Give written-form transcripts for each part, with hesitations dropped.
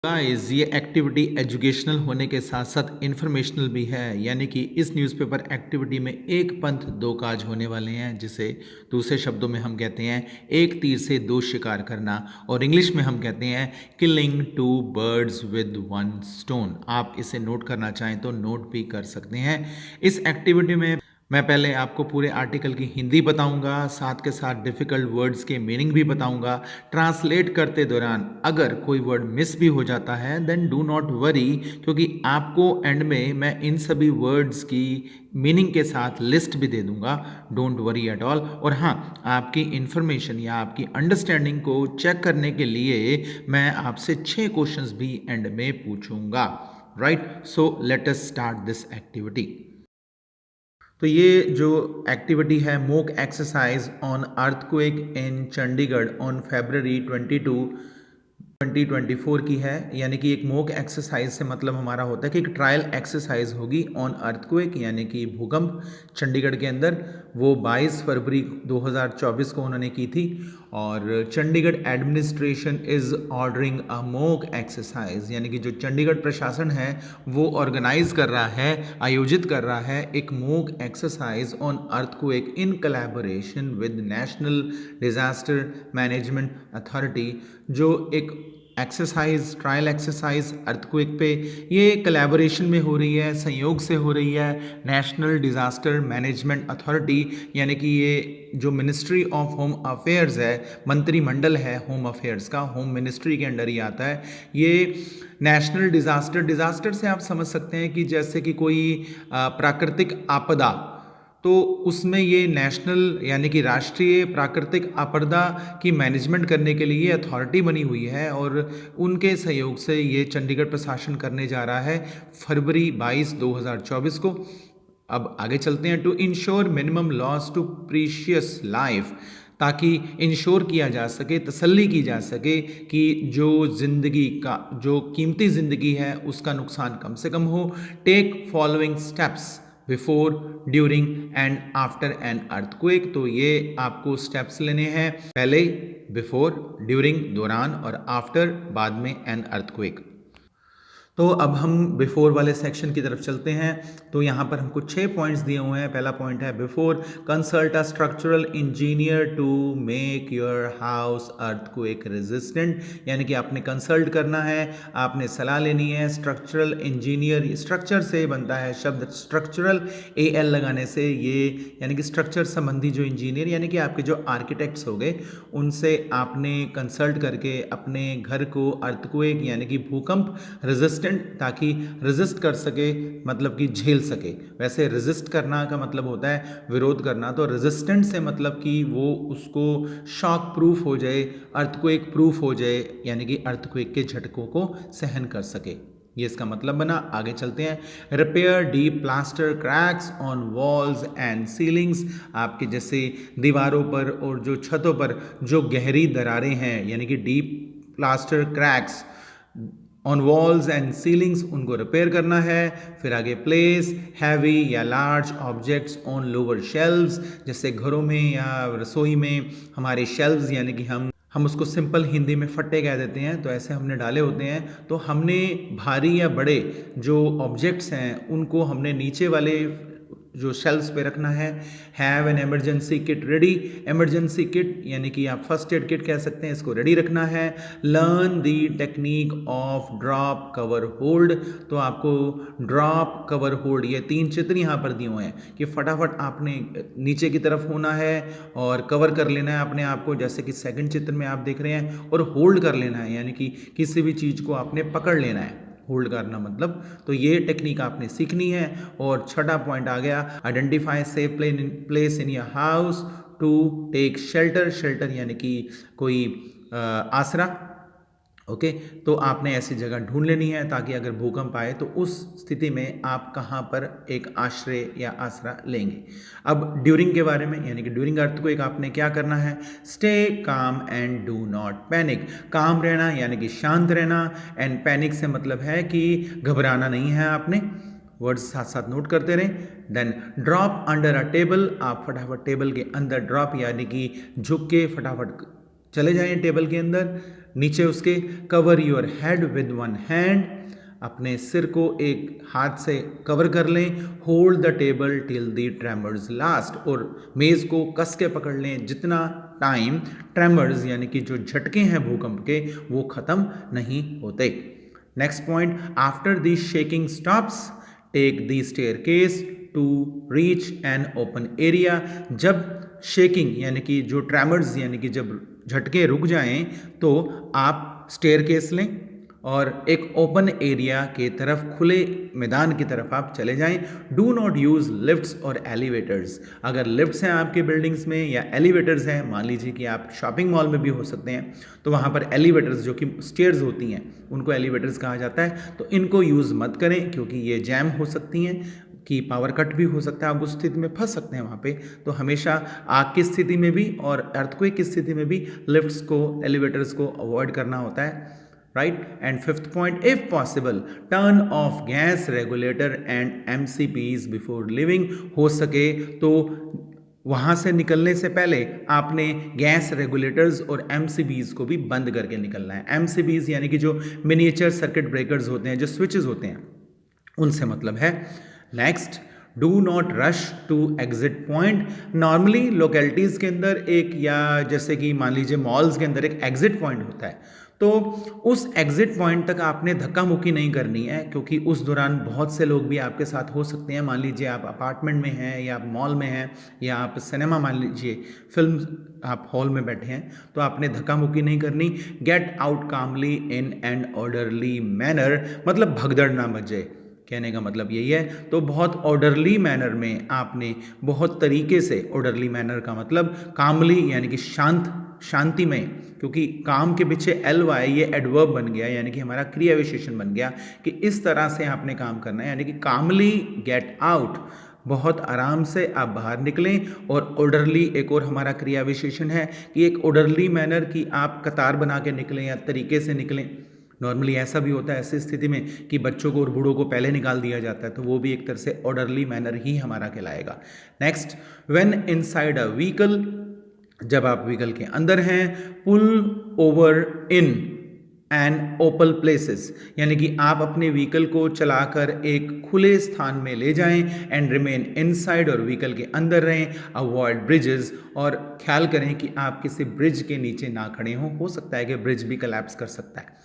Guys ये activity educational होने के साथ साथ इंफॉर्मेशनल भी है। यानी कि इस न्यूज़पेपर एक्टिविटी में एक पंथ दो काज होने वाले हैं, जिसे दूसरे शब्दों में हम कहते हैं एक तीर से दो शिकार करना, और इंग्लिश में हम कहते हैं killing two birds with one stone. आप इसे नोट करना चाहें तो नोट भी कर सकते हैं। इस एक्टिविटी में मैं पहले आपको पूरे आर्टिकल की हिंदी बताऊंगा, साथ के साथ डिफ़िकल्ट वर्ड्स के मीनिंग भी बताऊंगा। ट्रांसलेट करते दौरान अगर कोई वर्ड मिस भी हो जाता है देन डू नॉट वरी, क्योंकि आपको एंड में मैं इन सभी वर्ड्स की मीनिंग के साथ लिस्ट भी दे दूंगा। Don't worry at all. और हाँ, आपकी इन्फॉर्मेशन या आपकी अंडरस्टैंडिंग को चेक करने के लिए मैं आपसे 6 क्वेश्चंस भी एंड में पूछूंगा। Right, so let us start this activity. तो ये जो एक्टिविटी है mock exercise on earthquake in Chandigarh on February 22 2024 की है। यानी कि एक मॉक एक्सरसाइज से मतलब हमारा होता है कि एक ट्रायल एक्सरसाइज होगी ऑन अर्थक्वेक यानी कि भूकंप चंडीगढ़ के अंदर। वो 22 फरवरी 2024 को उन्होंने की थी। और Chandigarh administration is ordering a mock exercise, यानी कि जो चंडीगढ़ प्रशासन है वो ऑर्गेनाइज कर रहा है, आयोजित कर रहा है एक mock exercise on earthquake in collaboration with national disaster management authority. जो एक एक्सरसाइज, ट्रायल एक्सरसाइज अर्थक्वेक पे, ये कोलैबोरेशन में हो रही है, संयोग से हो रही है नेशनल डिज़ास्टर मैनेजमेंट अथॉरिटी, यानी कि ये जो मिनिस्ट्री ऑफ होम अफेयर्स है, मंत्रिमंडल है होम अफेयर्स का, होम मिनिस्ट्री के अंडर ही आता है। ये नेशनल डिज़ास्टर से आप समझ सकते हैं कि जैसे कि कोई प्राकृतिक आपदा, तो उसमें ये नेशनल यानी कि राष्ट्रीय प्राकृतिक आपदा की मैनेजमेंट करने के लिए अथॉरिटी बनी हुई है, और उनके सहयोग से ये चंडीगढ़ प्रशासन करने जा रहा है फरवरी 22 2024 को। अब आगे चलते हैं। To ensure minimum loss to precious life, ताकि इंश्योर किया जा सके, तसल्ली की जा सके कि जो ज़िंदगी का, जो कीमती ज़िंदगी है उसका नुकसान कम से कम हो। Take following steps before, during and after an earthquake. तो ये आपको स्टेप्स लेने हैं, पहले बिफोर, ड्यूरिंग दौरान, और आफ्टर बाद में एन अर्थक्वेक। तो अब हम बिफोर वाले सेक्शन की तरफ चलते हैं। तो यहाँ पर हमको 6 पॉइंट्स दिए हुए हैं। पहला पॉइंट है before, consult a structural engineer to make your house earthquake resistant, यानी कि आपने कंसल्ट करना है, आपने सलाह लेनी है स्ट्रक्चरल इंजीनियर। स्ट्रक्चर से बनता है शब्द स्ट्रक्चरल, AL लगाने से ये, यानी कि स्ट्रक्चर संबंधी जो इंजीनियर यानी कि आपके जो आर्किटेक्ट्स हो गए, उनसे आपने कंसल्ट करके अपने घर को अर्थक्वेक यानी कि भूकंप रेजिस्टेंट, ताकि रेजिस्ट कर सके, मतलब कि झेल सके। वैसे रेजिस्ट करना का मतलब होता है विरोध करना, तो रेजिस्टेंट से मतलब कि वो उसको शॉक प्रूफ हो जाए, अर्थक्वेक प्रूफ हो जाए, यानी कि अर्थक्वेक के झटकों को सहन कर सके। ये इसका मतलब बना। आगे चलते हैं। Repair deep plaster cracks on walls and ceilings, आपके जैसे दीवारों पर और जो छतों पर जो गहरी दरारें हैं, यानी कि deep plaster cracks on walls and ceilings, उनको रिपेयर करना है। फिर आगे प्लेस हैवी या large objects on lower shelves, जैसे घरों में या रसोई में हमारे शेल्व्स, यानी कि हम उसको सिंपल हिंदी में फट्टे कह देते हैं, तो ऐसे हमने डाले होते हैं। तो हमने भारी या बड़े जो ऑब्जेक्ट्स हैं उनको हमने नीचे वाले जो शेल्व्स पे रखना है। Have an emergency kit ready, emergency kit यानी कि आप फर्स्ट एड किट कह सकते हैं, इसको रेडी रखना है। Learn the technique of drop cover hold, तो आपको ड्रॉप कवर होल्ड, ये 3 चित्र यहाँ पर दिए हुए हैं कि फटाफट आपने नीचे की तरफ होना है और कवर कर लेना है अपने आप को, जैसे कि सेकंड चित्र में आप देख रहे हैं, और होल्ड कर लेना है, यानी कि किसी भी चीज़ को आपने पकड़ लेना है, होल्ड करना मतलब। तो ये टेक्निक आपने सीखनी है। और छठा पॉइंट आ गया, identify safe place in your house to take shelter, shelter यानी कि कोई आसरा। ओके, तो आपने ऐसी जगह ढूंढ लेनी है ताकि अगर भूकंप आए तो उस स्थिति में आप कहाँ पर एक आश्रय या आसरा लेंगे। अब ड्यूरिंग के बारे में, यानी कि ड्यूरिंग अर्थक्वेक आपने क्या करना है, stay calm and do not panic. काम रहना यानी कि शांत रहना, एंड पैनिक से मतलब है कि घबराना नहीं है आपने। वर्ड्स साथ साथ नोट करते रहें। Then drop under a table, आप फटाफट टेबल के अंदर ड्रॉप यानी कि झुक के फटाफट चले जाएं टेबल के अंदर। नीचे उसके cover your head with one hand, अपने सिर को एक हाथ से कवर कर लें। Hold the table till the tremors last, और मेज़ को कस के पकड़ लें जितना टाइम ट्रेमर्स यानी कि जो झटके हैं भूकंप के वो ख़त्म नहीं होते। Next point, after the shaking stops take the staircase to reach an open area. जब शेकिंग यानी कि जो ट्रेमर्स यानी कि जब झटके रुक जाएं तो आप स्टेयरकेस लें और एक ओपन एरिया के तरफ, खुले मैदान की तरफ आप चले जाएं। डू नॉट यूज़ लिफ्ट्स और एलिवेटर्स। अगर लिफ्ट्स हैं आपके बिल्डिंग्स में या एलिवेटर्स हैं, मान लीजिए कि आप शॉपिंग मॉल में भी हो सकते हैं, तो वहाँ पर एलिवेटर्स जो कि स्टेयर्स होती हैं उनको एलिवेटर्स कहा जाता है, तो इनको यूज़ मत करें क्योंकि ये जैम हो सकती हैं, कि पावर कट भी हो सकता है, आप उस स्थिति में फंस सकते हैं वहाँ पे। तो हमेशा आग की स्थिति में भी और अर्थक्वेक की स्थिति में भी लिफ्ट्स को, एलिवेटर्स को अवॉइड करना होता है, right. And fifth point, if possible turn off gas regulator and MCBs before living. हो सके तो वहाँ से निकलने से पहले आपने गैस रेगुलेटर्स और एमसीबीज को भी बंद करके निकलना है। एमसीबीज यानी कि जो मिनिएचर सर्किट ब्रेकर्स होते हैं, जो स्विचेस होते हैं, उनसे मतलब है। Next, do not rush to exit point. Normally localities के अंदर एक, या जैसे कि मान लीजिए मॉल्स के अंदर एक एग्जिट पॉइंट होता है, तो उस एग्जिट पॉइंट तक आपने धक्का मुक्की नहीं करनी है क्योंकि उस दौरान बहुत से लोग भी आपके साथ हो सकते हैं। मान लीजिए आप अपार्टमेंट में हैं या आप मॉल में हैं या आप सिनेमा, मान लीजिए फिल्म आप हॉल में बैठे हैं, तो आपने धक्का मुक्की नहीं करनी। Get out calmly in an orderly manner, मतलब भगदड़ ना मचे, कहने का मतलब यही है। तो बहुत ऑर्डरली मैनर में आपने, बहुत तरीके से, ऑर्डरली मैनर का मतलब कामली यानी कि शांत, शांतिमय, क्योंकि काम के पीछे एल वाई ये एडवर्ब बन गया यानी कि हमारा क्रिया विशेषण बन गया कि इस तरह से आपने काम करना है, यानी कि कामली गेट आउट, बहुत आराम से आप बाहर निकलें। और ऑर्डरली एक और हमारा क्रिया विशेषण है कि एक ऑर्डरली मैनर की आप कतार बना के निकलें या तरीके से निकलें। नॉर्मली ऐसा भी होता है ऐसी स्थिति में कि बच्चों को और बूढ़ों को पहले निकाल दिया जाता है, तो वो भी एक तरह से ऑर्डरली मैनर ही हमारा कहलाएगा। Next, when inside a vehicle, जब आप व्हीकल के अंदर हैं। Pull over in and open places, यानी कि आप अपने व्हीकल को चलाकर एक खुले स्थान में ले जाएं। एंड रिमेन इनसाइड, और व्हीकल के अंदर रहें। अवॉइड ब्रिजेस, और ख्याल करें कि आप किसी ब्रिज के नीचे ना खड़े हों, हो सकता है कि ब्रिज भी कलैप्स कर सकता है,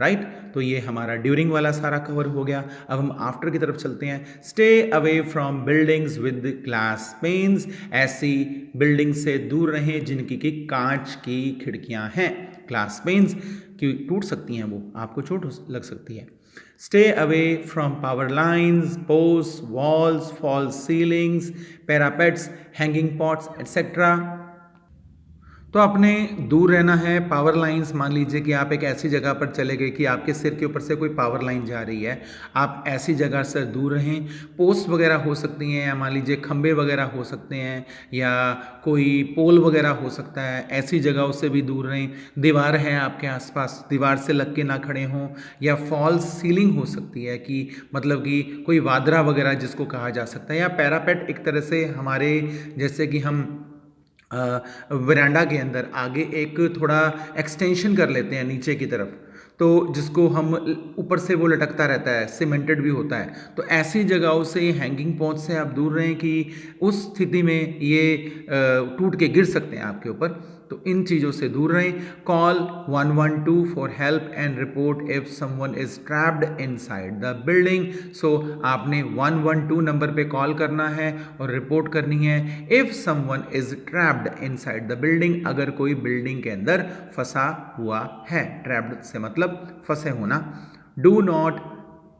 राइट। तो ये हमारा ड्यूरिंग वाला सारा कवर हो गया। अब हम आफ्टर की तरफ चलते हैं। Stay away from buildings with glass panes, ऐसी बिल्डिंग से दूर रहें जिनकी की कांच की खिड़कियां हैं। ग्लास पेन्स की टूट सकती हैं, वो आपको चोट लग सकती है। Stay away from power lines, post, walls, false ceilings, parapets, hanging pots etcetera. तो आपने दूर रहना है पावर लाइंस। मान लीजिए कि आप एक ऐसी जगह पर चले गए कि आपके सिर के ऊपर से कोई पावर लाइन जा रही है, आप ऐसी जगह से दूर रहें। पोस्ट वगैरह हो सकती हैं, या मान लीजिए खंबे वगैरह हो सकते हैं, या कोई पोल वगैरह हो सकता है, ऐसी जगहों से भी दूर रहें। दीवार है आपके आसपास, दीवार से लग के ना खड़े हों। या फॉल्स सीलिंग हो सकती है कि मतलब कि कोई वादरा वगैरह जिसको कहा जा सकता है, या पैरापेट एक तरह से हमारे, जैसे कि हम वरांडा के अंदर आगे एक थोड़ा एक्सटेंशन कर लेते हैं नीचे की तरफ, तो जिसको हम ऊपर से वो लटकता रहता है, सीमेंटेड भी होता है। तो ऐसी जगहों से, हैंगिंग पॉट से आप दूर रहें कि उस स्थिति में ये टूट के गिर सकते हैं आपके ऊपर, तो इन चीज़ों से दूर रहें। Call 112 for help and report if someone is trapped inside the building. So आपने 112 नंबर पे कॉल करना है और रिपोर्ट करनी है if someone is trapped inside the building, अगर कोई बिल्डिंग के अंदर फंसा हुआ है। ट्रैप्ड से मतलब फंसे होना। Do not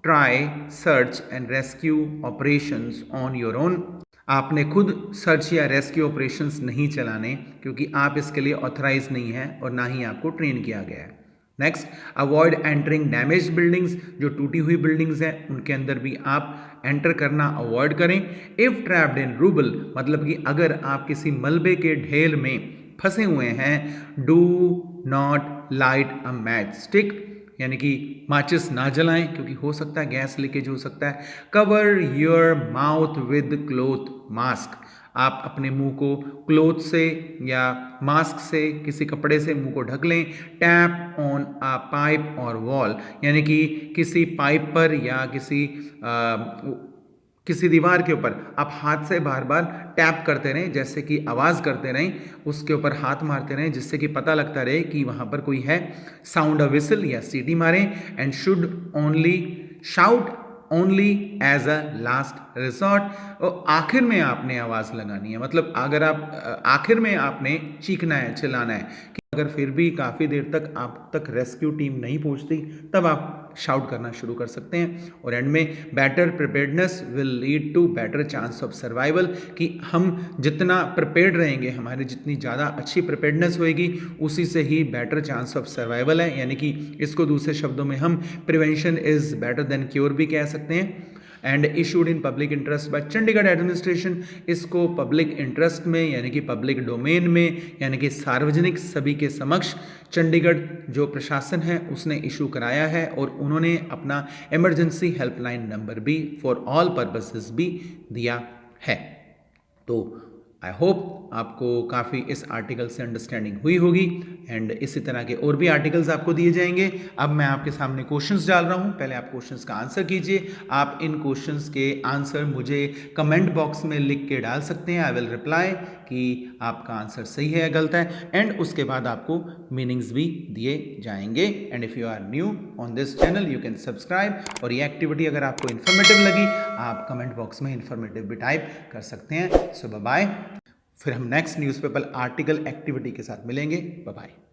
try search and rescue operations on your own. आपने खुद सर्च या रेस्क्यू ऑपरेशंस नहीं चलाने, क्योंकि आप इसके लिए ऑथराइज नहीं हैं और ना ही आपको ट्रेन किया गया है। Next, avoid entering damage buildings. जो टूटी हुई बिल्डिंग्स हैं उनके अंदर भी आप एंटर करना अवॉइड करें। इफ ट्रैप्ड इन रूबल, मतलब कि अगर आप किसी मलबे के ढेर में फंसे हुए हैं। Do not light a match stick, यानी कि माचिस ना जलाएं क्योंकि हो सकता है गैस लीकेज हो सकता है। Cover your mouth with cloth mask, आप अपने मुंह को क्लोथ से या मास्क से, किसी कपड़े से मुंह को ढक लें। टैप ऑन अ पाइप और वॉल, यानी कि किसी पाइप पर या किसी दीवार के ऊपर आप हाथ से बार बार टैप करते रहें, जैसे कि आवाज़ करते रहें, उसके ऊपर हाथ मारते रहें, जिससे कि पता लगता रहे कि वहाँ पर कोई है। साउंड अ विसल या सीटी मारें। And should only shout only as a last resort. और आखिर में आपने आवाज़ लगानी है, मतलब अगर आप आखिर में आपने चीखना है, चिल्लाना है। कि अगर फिर भी काफ़ी देर तक आप तक रेस्क्यू टीम नहीं पहुंचती, तब आप शाउट करना शुरू कर सकते हैं। और एंड में better preparedness will lead to better chance of survival, कि हम जितना प्रिपेयर्ड रहेंगे, हमारी जितनी ज़्यादा अच्छी प्रिपेयर्डनेस होएगी, उसी से ही बेटर चांस ऑफ सर्वाइवल है। यानी कि इसको दूसरे शब्दों में हम prevention is better than cure भी कह सकते हैं। And issued in public interest by Chandigarh administration, इसको पब्लिक इंटरेस्ट में यानी कि पब्लिक डोमेन में, यानी कि सार्वजनिक सभी के समक्ष चंडीगढ़ जो प्रशासन है उसने इशू कराया है। और उन्होंने अपना इमरजेंसी हेल्पलाइन नंबर भी फॉर ऑल पर्पसेस भी दिया है। तो आई होप आपको काफ़ी इस आर्टिकल से अंडरस्टैंडिंग हुई होगी। एंड इसी तरह के और भी आर्टिकल्स आपको दिए जाएंगे। अब मैं आपके सामने क्वेश्चंस डाल रहा हूं, पहले आप क्वेश्चंस का आंसर कीजिए। आप इन क्वेश्चंस के आंसर मुझे कमेंट बॉक्स में लिख के डाल सकते हैं। आई विल रिप्लाई कि आपका आंसर सही है या गलत है। एंड उसके बाद आपको मीनिंग्स भी दिए जाएंगे। And if you are new on this channel you can subscribe. और ये एक्टिविटी अगर आपको इन्फॉर्मेटिव लगी, आप कमेंट बॉक्स में इन्फॉर्मेटिव भी टाइप कर सकते हैं। So bye bye. फिर हम नेक्स्ट न्यूज़पेपर आर्टिकल एक्टिविटी के साथ मिलेंगे। Bye bye.